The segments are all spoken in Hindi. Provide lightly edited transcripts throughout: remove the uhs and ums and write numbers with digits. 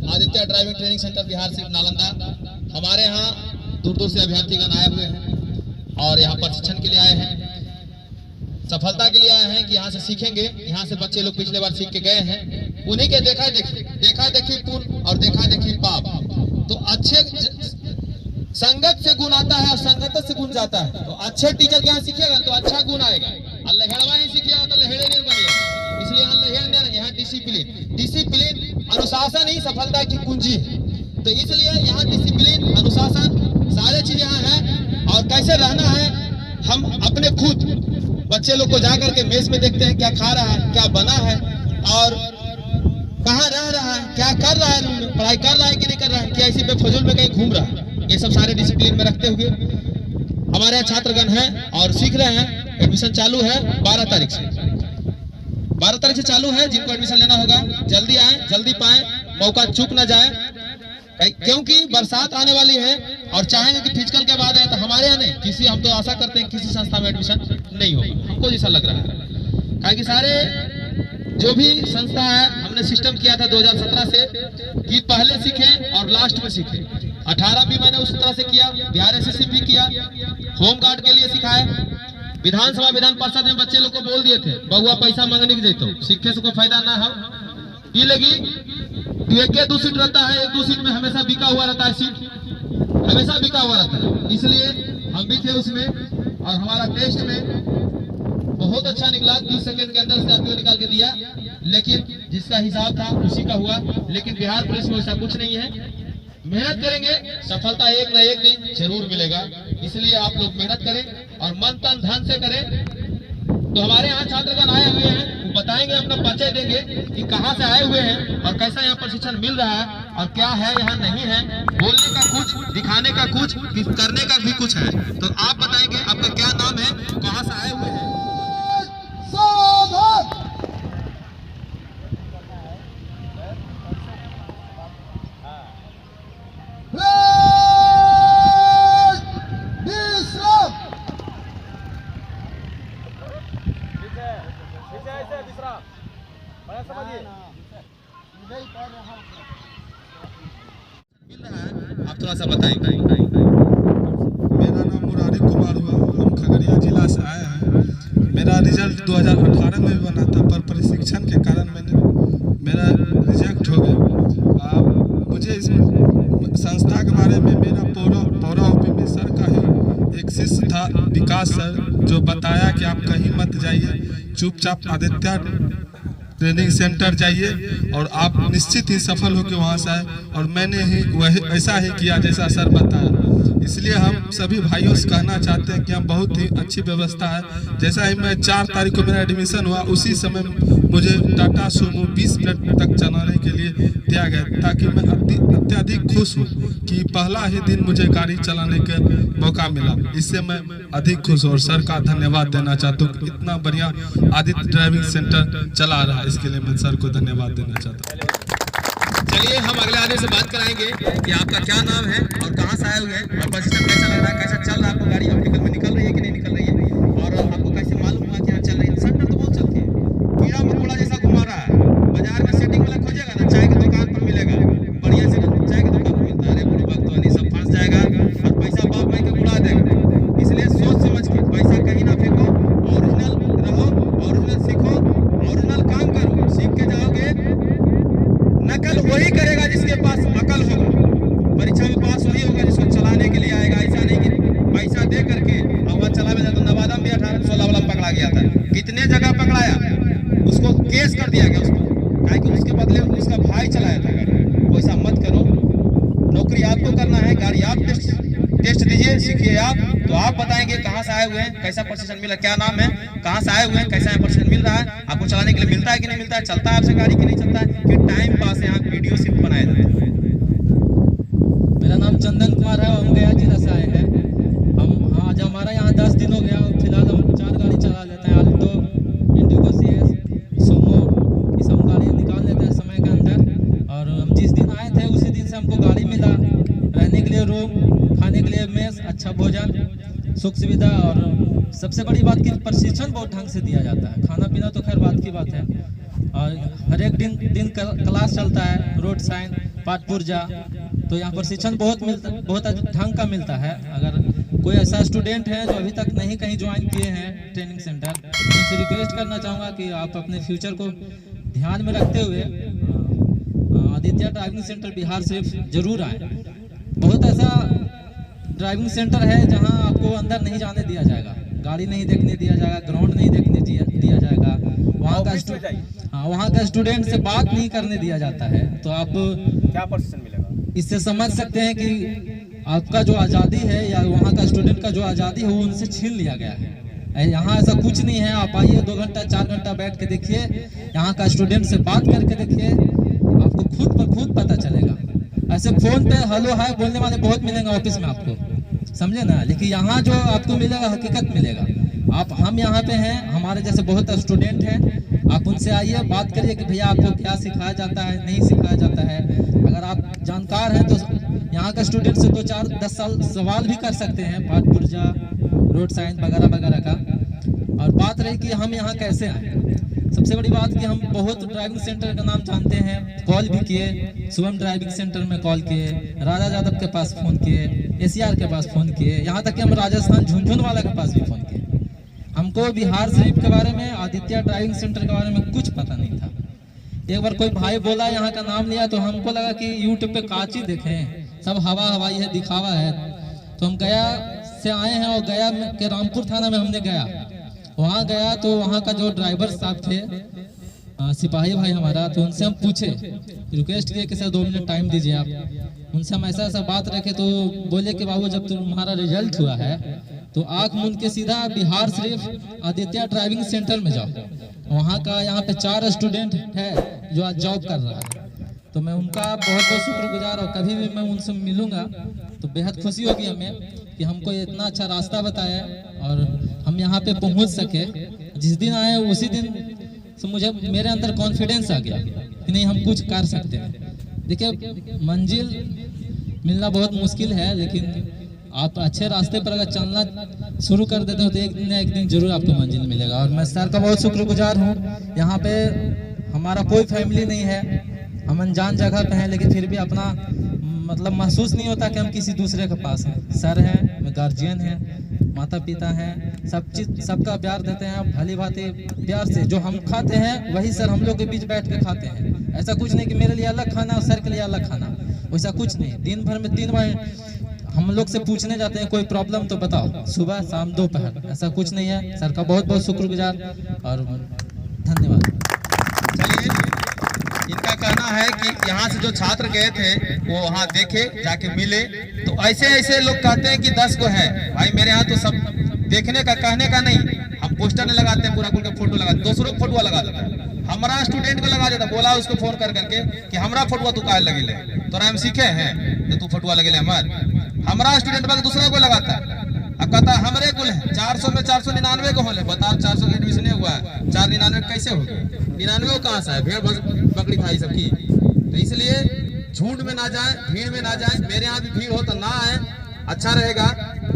Aditya driving training centre Bihar सिर्फ नालंदा। हमारे यहाँ दूर दूर से अभ्यर्थीगण आए हुए हैं और यहाँ प्रशिक्षण के लिए आए हैं, सफलता के लिए आए हैं कि यहाँ से सीखेंगे। यहाँ से बच्चे लोग पिछले बार सीख के गए हैं, उन्हीं के देखा देखी पुण्य और देखा देखी पाप। तो अच्छे संगत से गुण आता है और संगत से गुण जाता है। तो अच्छे टीचर के यहाँ सीखेगा तो अच्छा गुण आएगा, लहेड़वा ही सीखेगा तो लहेड़े नहीं बनेगा। इसलिए यहाँ डिसिप्लिन अनुशासन ही सफलता की कुंजी है। तो इसलिए यहाँ डिसिप्लिन अनुशासन सारे चीज यहाँ है। और कैसे रहना है, हम अपने खुद बच्चे लोग को जाकर के मेस में देखते हैं क्या खा रहा है, क्या बना है और कहाँ रह रहा है, क्या कर रहा है, रूम में पढ़ाई कर रहा है कि नहीं कर रहा है, क्या इसी पे फजूल में कहीं घूम रहा है। ये सब सारे डिसिप्लिन में रखते हुए हमारे यहाँ छात्रगण हैं और सीख रहे हैं। एडमिशन चालू है 12 तारीख से, 12 तारीख से चालू है। जिनको एडमिशन लेना होगा जल्दी आए, जल्दी पाए, मौका चूक ना जाए, क्योंकि बरसात आने वाली है और चाहेंगे कि फिजिकल के बाद आए। तो हमारे यहाँ नहीं, किसी हम तो आशा करते हैं किसी संस्था में एडमिशन नहीं होगा, हमको जैसा लग रहा है। क्योंकि सारे जो भी संस्था है हमने सिस्टम किया था 2017 से कि पहले सीखें और लास्ट में सीखें। 18 भी मैंने उस तरह से किया, बिहार एसएससी भी किया, होम गार्ड के लिए सिखाया। विधानसभा विधान परिषद में बच्चे लोग को बोल दिए थे बहुआ पैसा मांगने की देते हो, सीखे से कोई फायदा ना हो। ये लगी एक 2 सीट रहता है, 1-2 सीट में हमेशा बिका हुआ रहता है, सीट हमेशा बिका हुआ रहता है। इसलिए हम भी थे उसमें और हमारा टेस्ट में बहुत अच्छा निकला। 30 सेकंड के अंदर से आदमी निकाल के दिया, लेकिन जिसका हिसाब था उसी का हुआ। लेकिन बिहार पुलिस में ऐसा कुछ नहीं है, मेहनत करेंगे सफलता एक न एक दिन जरूर मिलेगा। इसलिए आप लोग मेहनत करें और मन तन धन से करें। तो हमारे यहाँ छात्रगण आए हुए हैं, वो बताएंगे, अपना परिचय देंगे कि कहाँ से आए हुए हैं और कैसा यहाँ प्रशिक्षण मिल रहा है और क्या है यहाँ नहीं है। बोलने का कुछ, दिखाने का कुछ, करने का भी कुछ है। तो आप बताएंगे आपका क्या नाम है, कहाँ से आए हुए हैं। आप थोड़ा सा बताएंगे। मेरा नाम मुरारी कुमार हुआ, हम खगड़िया जिला से आए हैं। मेरा रिजल्ट 2018 में बना था, पर प्रशिक्षण के कारण मेरा रिजेक्ट हो गया। मुझे इस संस्था के बारे में मेरा पौरा ओपी में सर का ही एक शिष्य था, विकास सर, जो बताया कि आप कहीं मत जाइए, चुपचाप आदित्य ट्रेनिंग सेंटर जाइए और आप निश्चित ही सफल होकर वहाँ से आए। और मैंने ही वही ऐसा ही किया जैसा सर बताया। इसलिए हम सभी भाइयों से कहना चाहते हैं कि हम बहुत ही अच्छी व्यवस्था है। जैसा ही मैं 4 तारीख को मेरा एडमिशन हुआ, उसी समय मुझे टाटा सूमो 20 मिनट तक चलाने के लिए दिया गया, ताकि मैं अत्यधिक खुश हूँ कि पहला ही दिन मुझे गाड़ी चलाने का मौका मिला। इससे मैं अधिक खुश हूँ और सर का धन्यवाद देना चाहता हूँ। इतना बढ़िया आदित्य ड्राइविंग सेंटर चला रहा है, इसके लिए मैं सर को धन्यवाद देना चाहता हूँ। चलिए हम अगले आदमी से बात कराएंगे कि आपका क्या नाम है और कहाँ से आए हुए हैं और प्रशिक्षण कैसा लग रहा है, कैसा चल रहा है, आपको गाड़ी प्रैक्टिकल में निकल रही है कि नहीं निकल रही है और आपको कैसे मालूम हुआ कि यहाँ चल रही है। सेंटर तो बहुत चलती है, कीड़ा मकोड़ा जैसा घुमा रहा है। बाजार में सेटिंग वाला खोजेगा ना, चाय की दुकान पर मिलेगा, बढ़िया से चाय की दुकान पर मिलता है। बुढ़ी वक्त वाली सब फंस जाएगा और पैसा बाप भाई के उड़ा देगा। इसलिए सोच समझ के पैसा कहीं ना फेंको, ओरिजिनल रहो, ओरिजिनल सीखो, ओरिजिनल काम करो। सीख के जाओगे, नकल वही करेगा जिसके पास अकल होगा। परीक्षा में पास वही होगा जिसको चलाने के लिए आएगा। ऐसा नहीं कि पैसा दे करके और वह चला में जाता। नवादा में 1816 वाला पकड़ा गया था, कितने जगह पकड़ाया, उसको केस कर दिया गया उसको, ताकि उसके बदले उसका भाई चलाया था गाड़ी। वैसा मत करो, नौकरी आपको करना है, गाड़ी आप टेस्ट दीजिए, सीखिए आप। तो आप बताएंगे कहाँ से आए हुए हैं, कैसा प्रशिक्षण मिला, क्या नाम है, कहाँ से आए हुए हैं, कैसा प्रशिक्षण मिल रहा है, आपको चलाने के लिए मिलता है कि नहीं मिलता है, चलता है आपसे गाड़ी कि नहीं चलता है, कि टाइम पास यहाँ वीडियो सिर्फ बनाए जाते हैं। मेरा नाम चंदन कुमार है, हम गया जिला से आए हैं। हम आज हमारा यहाँ 10 दिन हो गया। फिलहाल हम 4 गाड़ी चला लेते हैं, आल्टो, इंडिगो, CS, सोमो, ये सब गाड़ी निकाल लेते हैं समय के अंदर। और हम जिस दिन आए थे उसी दिन से हमको गाड़ी मिला, रहने के लिए रूम, खाने के लिए मेस, अच्छा भोजन, सुख सुविधा। और सबसे बड़ी बात कि प्रशिक्षण बहुत ढंग से दिया जाता है। खाना पीना तो खैर बात की बात है, और हर एक दिन क्लास चलता है, रोड साइन, पाठ पुर्जा। तो यहाँ प्रशिक्षण बहुत ढंग का मिलता है। अगर कोई ऐसा स्टूडेंट है जो अभी तक नहीं कहीं ज्वाइन किए हैं ट्रेनिंग सेंटर, तो उनसे रिक्वेस्ट करना चाहूँगा कि आप अपने फ्यूचर को ध्यान में रखते हुए आदित्य ड्राइविंग सेंटर बिहार शरीफ जरूर आए। बहुत ऐसा ड्राइविंग सेंटर है जहां आपको अंदर नहीं जाने दिया जाएगा, गाड़ी नहीं देखने दिया जाएगा, ग्राउंड नहीं देखने दिया जाएगा, वहाँ का स्टूडेंट से बात नहीं करने दिया जाता है। तो आप क्या प्रशिक्षण मिलेगा? इससे समझ सकते हैं कि आपका जो आज़ादी है या वहाँ का स्टूडेंट का जो आज़ादी है वो उनसे छीन लिया गया है। यहाँ ऐसा कुछ नहीं है। आप आइए 2 घंटा 4 घंटा बैठ के देखिए, यहाँ का स्टूडेंट से बात करके देखिए, आपको खुद पता चलेगा। ऐसे फोन पे हेलो हाय बोलने वाले बहुत मिलेंगे ऑफिस में आपको, समझे ना, लेकिन यहाँ जो आपको मिलेगा हकीकत मिलेगा। हम यहाँ पे हैं, हमारे जैसे बहुत स्टूडेंट हैं, आप उनसे आइए, बात करिए कि भैया आपको क्या सिखाया जाता है, नहीं सिखाया जाता है। अगर आप जानकार हैं तो यहाँ का स्टूडेंट से 2 4 10 साल सवाल भी कर सकते हैं, पाठ पुर्जा, रोड साइन वगैरह वगैरह का। और बात रही कि हम यहाँ कैसे आए, सबसे बड़ी बात कि हम बहुत ड्राइविंग सेंटर का नाम जानते हैं, कॉल भी किए, शुभम ड्राइविंग सेंटर में कॉल किए, राजा यादव के पास फ़ोन किए, एसीआर के पास फ़ोन किए, यहाँ तक कि हम राजस्थान झुंझुन वाला के पास भी फ़ोन किए। हमको बिहार शरीफ के बारे में, आदित्य ड्राइविंग सेंटर के बारे में कुछ पता नहीं था। एक बार कोई भाई बोला, यहाँ का नाम लिया, तो हमको लगा कि यूट्यूब पे काची देखें, सब हवाई है, दिखावा है। तो हम गया से आए हैं और गया के रामपुर थाना में हमने गया, वहाँ गया तो वहाँ का जो ड्राइवर साहब थे, सिपाही भाई हमारा, तो उनसे हम पूछे, रिक्वेस्ट किए कि सर 2 मिनट टाइम दीजिए आप। उनसे हम ऐसा बात रखे तो बोले कि बाबू जब तुम्हारा रिजल्ट हुआ है तो आँख मूंद के सीधा बिहार शरीफ आदित्य ड्राइविंग सेंटर में जाओ। वहाँ का यहाँ पे 4 स्टूडेंट है जो आज जॉब कर रहा है। तो मैं उनका बहुत बहुत शुक्रगुजार, और कभी भी मैं उनसे मिलूंगा तो बेहद खुशी होगी हमें कि हमको इतना अच्छा रास्ता बताया और हम यहाँ पे पहुँच सके। जिस दिन आए उसी दिन से मुझे मेरे अंदर कॉन्फिडेंस आ गया कि नहीं, हम कुछ कर सकते हैं। देखिए, मंजिल मिलना बहुत मुश्किल है, लेकिन आप अच्छे रास्ते पर अगर चलना शुरू कर देते हो तो एक दिन ना एक दिन जरूर आपको मंजिल मिलेगा। और मैं सर का बहुत शुक्रगुजार हूँ। यहाँ पे हमारा कोई फैमिली नहीं है, हम अनजान जगह पे हैं, लेकिन फिर भी अपना मतलब महसूस नहीं होता कि हम किसी दूसरे के पास हैं। सर हैं, गार्जियन हैं, माता पिता हैं, सब चीज सबका प्यार देते हैं भली भांति प्यार से। जो हम खाते हैं वही सर हम लोग के बीच बैठ के खाते हैं। ऐसा कुछ नहीं कि मेरे लिए अलग खाना और सर के लिए अलग खाना, वैसा कुछ नहीं। दिन भर में 3 बार हम लोग से पूछने जाते हैं कोई प्रॉब्लम तो बताओ, सुबह शाम दोपहर, ऐसा कुछ नहीं है। सर का बहुत बहुत शुक्रगुजार और धन्यवाद। चलिए, इनका कहना है कि यहाँ से जो छात्र गए थे वो वहाँ देखे, जाके मिले, तो ऐसे लोग कहते हैं कि 10 को है। भाई मेरे यहाँ तो सब देखने का, कहने का नहीं, हम पोस्टर नहीं लगाते हैं, पूरा का फोटो लगाते, दूसरों को फोटो लगा देता है, हमारा स्टूडेंट को लगा देता। बोला उसको फोन कर करके कि हमारा फोटो तू काहे लगे ले, तोरा हम सीखे हैं तो तू फोटो लगे ले हमारा स्टूडेंट बस दूसरा को लगाता है। अब कहता है हमारे कुल है 400 में 499 को होले, बताओ 400 का एडमिशन हुआ है, 499 कैसे हो गया? 99 कहाँ से है? भेड़ बकरी था ये सबकी। तो इसलिए झूठ में ना जाए, भीड़ में ना जाए। मेरे यहाँ भी भीड़ हो तो ना आए, अच्छा रहेगा,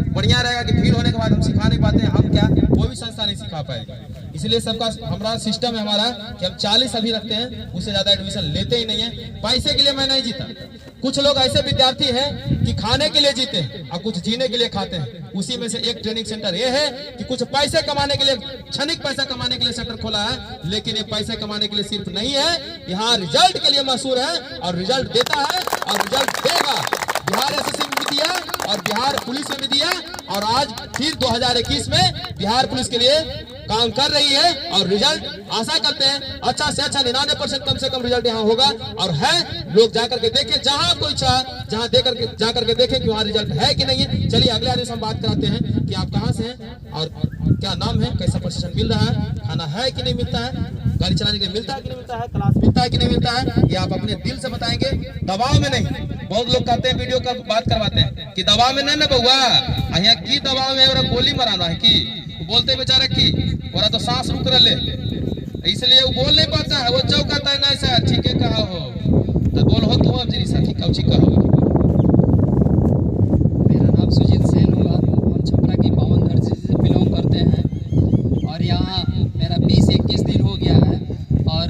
बढ़िया रहेगा। कि भीड़ होने के बाद हम सिखा नहीं पाते हैं, हम क्या कोई भी संस्था नहीं सिखा पाएगा। इसलिए सबका हमारा सिस्टम है हमारा कि हम 40 अभी रखते हैं, उससे ज्यादा एडमिशन लेते ही नहीं है। पैसे के लिए मैं नहीं जीता। कुछ लोग ऐसे विद्यार्थी हैं कि खाने के लिए जीते हैं और कुछ जीने के लिए खाते हैं। उसी में से एक ट्रेनिंग सेंटर ये है कि कुछ पैसे कमाने के लिए, क्षणिक पैसा कमाने के लिए सेंटर खोला है, लेकिन ये पैसे कमाने के लिए सिर्फ नहीं है। यहाँ रिजल्ट के लिए मशहूर है और रिजल्ट देता है और रिजल्ट देगा। बिहार एसएससी में भी दिया और बिहार पुलिस में भी दिया, और आज फिर 2021 में बिहार पुलिस के लिए काम कर रही है। और रिजल्ट आशा करते हैं अच्छा से अच्छा 99% कम से कम रिजल्ट यहाँ होगा। और है, लोग जाकर के देखें, जहां कोई चाह जहां जाकर के देखें कि वहाँ रिजल्ट है कि नहीं है। चलिए अगले आदमी से हम बात कराते हैं कि आप कहाँ से हैं और क्या नाम है, कैसा प्रशिक्षण मिल रहा है, खाना है कि नहीं मिलता है, गाड़ी चलाने के लिए मिलता है कि नहीं मिलता है, क्लास मिलता है कि नहीं मिलता है, ये आप अपने दिल से बताएंगे, दबाव में नहीं। बहुत लोग कहते हैं, वीडियो का बात करवाते हैं कि दबाव में नहीं ना बउआ, यहाँ की दबाव में और गोली मराना है कि बोलते बेचारा की और तो सांस रुक रहे, इसलिए वो बोल नहीं पाता है। वो चौकाता है, नहीं सर ठीक है कहा हो तो बोल हो, तुम अब जरी साथी कौची कहो। मेरा नाम सुजीत सेन हुआ, हम छपरा की 52 दर्जे से बिलोंग करते हैं और यहाँ मेरा 20-21 दिन हो गया है। और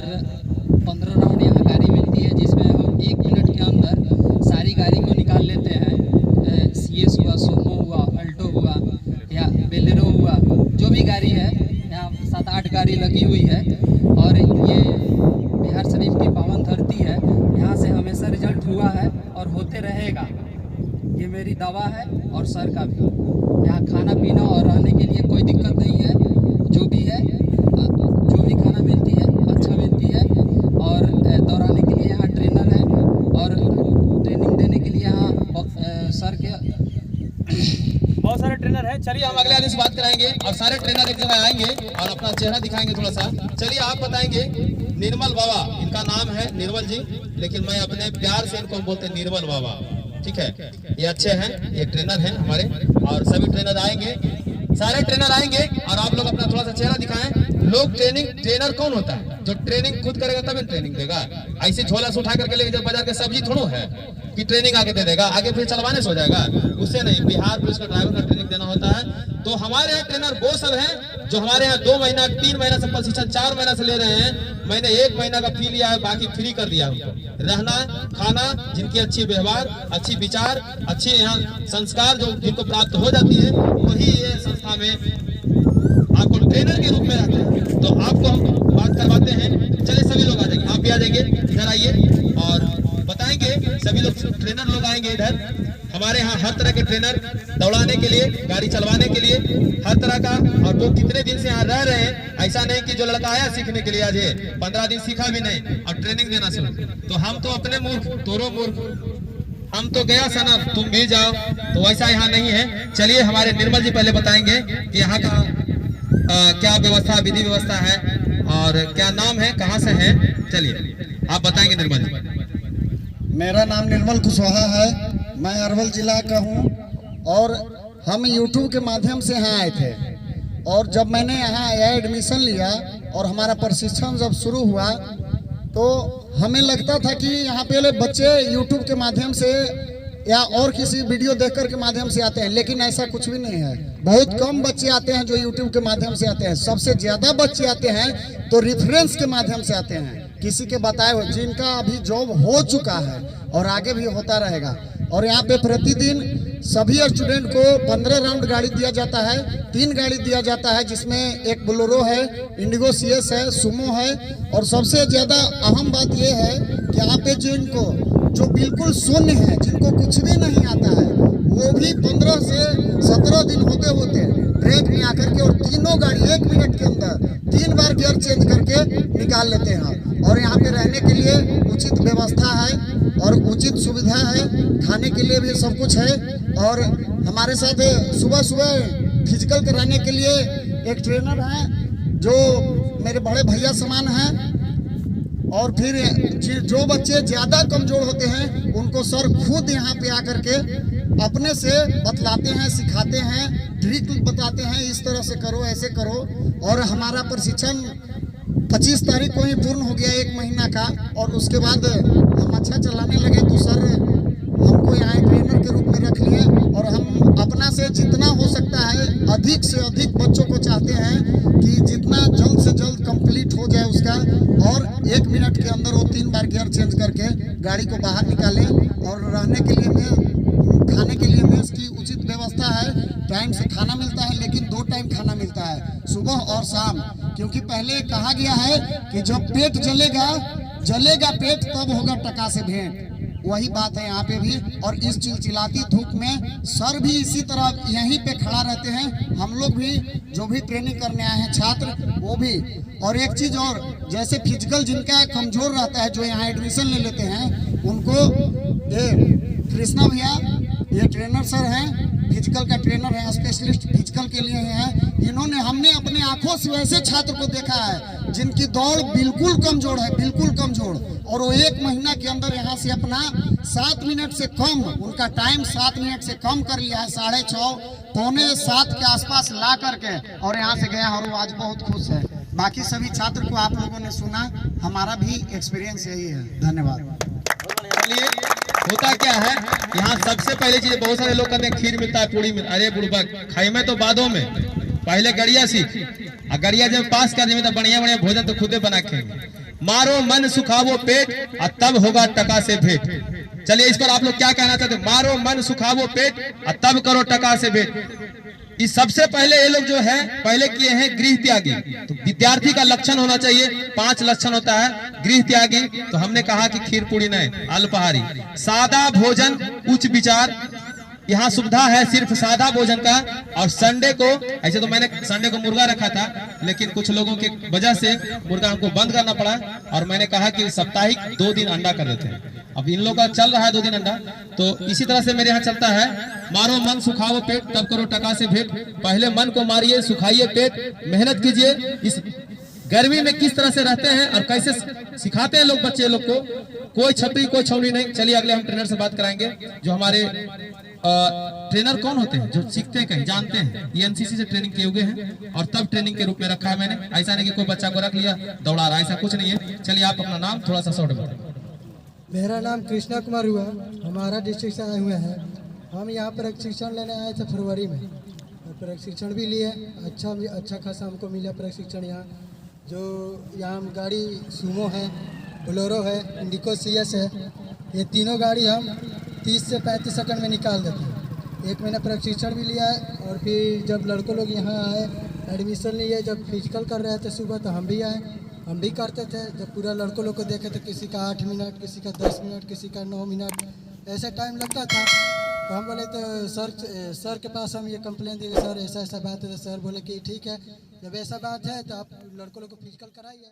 बहुत हुआ है और होते रहेगा, ये मेरी दावा है और सर का भी। यहाँ खाना पीना और रहने के लिए कोई दिक्कत नहीं है, जो भी है जो भी खाना मिलती है अच्छा मिलती है। और दौड़ाने के लिए यहाँ ट्रेनर है और ट्रेनिंग देने के लिए यहाँ सर के बहुत सारे ट्रेनर हैं। चलिए हम अगले आदमी से बात कराएंगे और सारे ट्रेनर एक जगह आएंगे और अपना चेहरा दिखाएंगे थोड़ा सा। चलिए आप बताएंगे, निर्मल बाबा इनका नाम है, निर्मल जी, लेकिन मैं अपने प्यार से इनको बोलते हैं निर्मल बाबा, ठीक है। ये अच्छे हैं, ये ट्रेनर हैं हमारे, और सभी ट्रेनर आएंगे, सारे ट्रेनर आएंगे और आप लोग अपना थोड़ा सा चेहरा दिखाएं। लोग ट्रेनर कौन होता है? जो ट्रेनिंग खुद करेगा तभी ट्रेनिंग देगा। ऐसे झोला से उठा करके लेके जब बाजार के सब्जी थोड़ा है कि ट्रेनिंग आगे दे देगा, आगे फिर चलवाने से हो जाएगा, उससे नहीं। बिहार पुलिस का ड्राइवर का ट्रेनिंग देना होता है। तो हमारे यहाँ ट्रेनर वो सब हैं जो हमारे यहाँ 2 महीना 3 महीना से प्रशिक्षण 4 महीना से ले रहे हैं। मैंने 1 महीना का फी लिया है, बाकी फ्री कर दिया उनको। रहना खाना, जिनकी अच्छी व्यवहार, अच्छी विचार, अच्छी यहाँ संस्कार जो जिनको प्राप्त हो जाती है, वही ये संस्था में आपको ट्रेनर के रूप में रहते हैं। तो आपको हम बात करवाते हैं। चलिए सभी लोग आ जाएंगे, आप भी आ जाएंगे, इधर आइए और बताएंगे। सभी लोग ट्रेनर लोग आएंगे इधर। हमारे यहाँ हर तरह के ट्रेनर दौड़ाने के लिए, गाड़ी चलवाने के लिए, हर तरह का। और वो कितने दिन से यहाँ रह रहे हैं, ऐसा नहीं कि जो लड़का आया सीखने के लिए आज 15 दिन सीखा भी नहीं और ट्रेनिंग देना शुरू। तो हम तो अपने मूर्ख, तोरो मूर्ख, हम तो गया सनम, तुम भी जाओ। तो वैसा यहाँ नहीं है। चलिए हमारे निर्मल जी पहले बताएंगे कि यहाँ का क्या व्यवस्था, विधि व्यवस्था है और क्या नाम है, कहाँ से है। चलिए आप बताएंगे निर्मल जी। मेरा नाम निर्मल कुशवाहा है, मैं अरवल जिला का हूँ और हम YouTube के माध्यम से यहाँ आए थे। और जब मैंने यहाँ एडमिशन लिया और हमारा प्रशिक्षण जब शुरू हुआ तो हमें लगता था कि यहाँ पे बच्चे YouTube के माध्यम से या और किसी वीडियो देखकर के माध्यम से आते हैं, लेकिन ऐसा कुछ भी नहीं है। बहुत कम बच्चे आते हैं जो YouTube के माध्यम से आते हैं। सबसे ज्यादा बच्चे आते हैं तो रेफरेंस के माध्यम से आते हैं, किसी के बताए हुए, जिनका अभी जॉब हो चुका है और आगे भी होता रहेगा। और यहाँ पे प्रतिदिन सभी स्टूडेंट को 15 राउंड गाड़ी दिया जाता है, 3 गाड़ी दिया जाता है, जिसमें एक बोलेरो है, इंडिगो CS है, सुमो है। और सबसे ज्यादा अहम बात यह है कि यहाँ पे जिनको जो बिल्कुल शून्य है, जिनको कुछ भी नहीं आता है, वो भी 15 से 17 दिन होते होते ट्रैक में आकर के और तीनों गाड़ी 1 मिनट के अंदर 3 बार गियर चेंज करके निकाल लेते हैं। और यहाँ पे रहने के लिए उचित व्यवस्था है और उचित सुविधा है, खाने के लिए भी सब कुछ है। और हमारे साथ सुबह सुबह फिजिकल कराने के लिए एक ट्रेनर है जो मेरे बड़े भैया समान हैं। और फिर जो बच्चे ज़्यादा कमज़ोर होते हैं उनको सर खुद यहाँ पे आकर के अपने से बतलाते हैं, सिखाते हैं, ट्रिक बताते हैं, इस तरह से करो, ऐसे करो। और हमारा प्रशिक्षण 25 तारीख को ही पूर्ण हो गया, 1 महीना का। और उसके बाद हम अच्छा चलाने लगे तो सर हमको यहाँ ट्रेनर के रूप में रख लिए। और हम अपना से जितना हो सकता है अधिक से अधिक बच्चों को चाहते हैं कि जितना जल्द से जल्द कंप्लीट हो जाए उसका। और 1 मिनट के अंदर वो 3 बार गियर चेंज करके गाड़ी को बाहर निकालें। और रहने के लिए खाने के लिए मेस की उचित व्यवस्था है, टाइम से खाना मिलता है, लेकिन 2 टाइम खाना मिलता है, सुबह और शाम। क्योंकि पहले कहा गया है कि जब पेट जलेगा पेट तब होगा टका से भेंट। वही बात है यहाँ पे भी। और इस चिलचिलाती धूप में सर भी इसी तरह यहीं पे खड़ा रहते हैं, हम लोग भी जो भी ट्रेनिंग करने आए हैं छात्र वो भी। और एक चीज़ और, जैसे फिजिकल जिनका कमज़ोर रहता है जो यहाँ एडमिशन ले लेते हैं, उनको ये कृष्णा भैया ये ट्रेनर सर हैं, फिजिकल का ट्रेनर है, स्पेशलिस्ट फिजिकल के लिए हैं। हमने अपने आंखों से वैसे छात्र को देखा है जिनकी दौड़ बिल्कुल कमजोर है, बिल्कुल कमजोर। और वो 1 महीना के अंदर यहाँ से अपना 7 मिनट से कम, उनका टाइम 7 मिनट से कम कर लिया है, 6:30 पौने 7 के आसपास ला करके और यहाँ से गया। और वो आज बहुत खुश है। बाकी सभी छात्र को आप लोगों ने सुना, हमारा भी एक्सपीरियंस यही है। धन्यवाद। चलिए होता क्या है यहाँ, सबसे पहले चीज, बहुत सारे लोग कहते हैं खीर मिलता है, पूरी मिलता है। अरे बुड़बक, खाई में तो बादों में, पहले गड़िया सीख। और गड़िया जब पास कर तो बढ़िया बढ़िया भोजन तो खुदे बना खेंगे। मारो मन सुखावो पेट और तब होगा टका से भेंट। चलिए इस पर आप लोग क्या कहना चाहते हैं? मारो मन सुखावो पेट और तब करो टका से भेंट। कि सबसे पहले ये लोग जो है पहले किए हैं गृह त्यागी। तो विद्यार्थी का लक्षण होना चाहिए, 5 लक्षण होता है गृह त्यागी। तो हमने कहा कि खीर पूरी नहीं, अल्पाहारी, सादा भोजन उच्च विचार। यहाँ सुविधा है सिर्फ सादा भोजन का। और संडे को, ऐसे तो मैंने संडे को मुर्गा रखा था, लेकिन कुछ लोगों के वजह से मुर्गा हमको बंद करना पड़ा और मैंने कहा कि साप्ताहिक 2 दिन अंडा कर देते हैं। अब इन लोगों का चल रहा है 2 दिन अंडा। तो इसी तरह से मेरे यहाँ चलता है, मारो मन सुखाओ पेट तब करो टका से भेंट। पहले मन को मारिए, सुखाइए पेट, मेहनत कीजिए। इस गर्मी में किस तरह से रहते हैं और कैसे सिखाते हैं लोग बच्चे लोग को, कोई छपरी कोई छौनी नहीं। चलिए अगले हम ट्रेनर से बात कराएंगे, जो हमारे ट्रेनर कौन होते हैं, जो सीखते हैं कहीं जानते हैं। ये एनसीसी से ट्रेनिंग किए हुए हैं और तब ट्रेनिंग के रूप में रखा है मैंने। ऐसा नहीं कि कोई बच्चा को रख लिया दौड़ा रहा, ऐसा कुछ नहीं है। चलिए आप अपना नाम थोड़ा सा शॉर्ट बताइए। मेरा नाम कृष्णा कुमार हुआ, हमारा डिस्ट्रिक्ट से आए हुए हैं। हम यहाँ पर प्रशिक्षण लेने आए थे फरवरी में, और प्रशिक्षण भी लिए। अच्छा खासा हमको मिला प्रशिक्षण यहाँ। जो यहाँ हम गाड़ी सूमो है, बोलेरो है, इंडिको CS है, ये तीनों गाड़ी हम 30 से 35 सेकंड में निकाल देते हैं। 1 महीना प्रशिक्षण भी लिया है। और फिर जब लड़कों लोग यहाँ आए, एडमिशन लिए, जब फिजिकल कर रहे थे सुबह, तो हम भी आए, हम भी करते थे। जब पूरा लड़कों लोग को देखे तो किसी का 8 मिनट, किसी का 10 मिनट, किसी का 9 मिनट, ऐसे टाइम लगता था। तो हम बोले तो सर के पास हम ये कंप्लेन दिए, सर ऐसा ऐसा बात है। तो सर बोले कि ठीक है, जब ऐसा बात है तो आप लड़कों लोग को फिजिकल कराइए।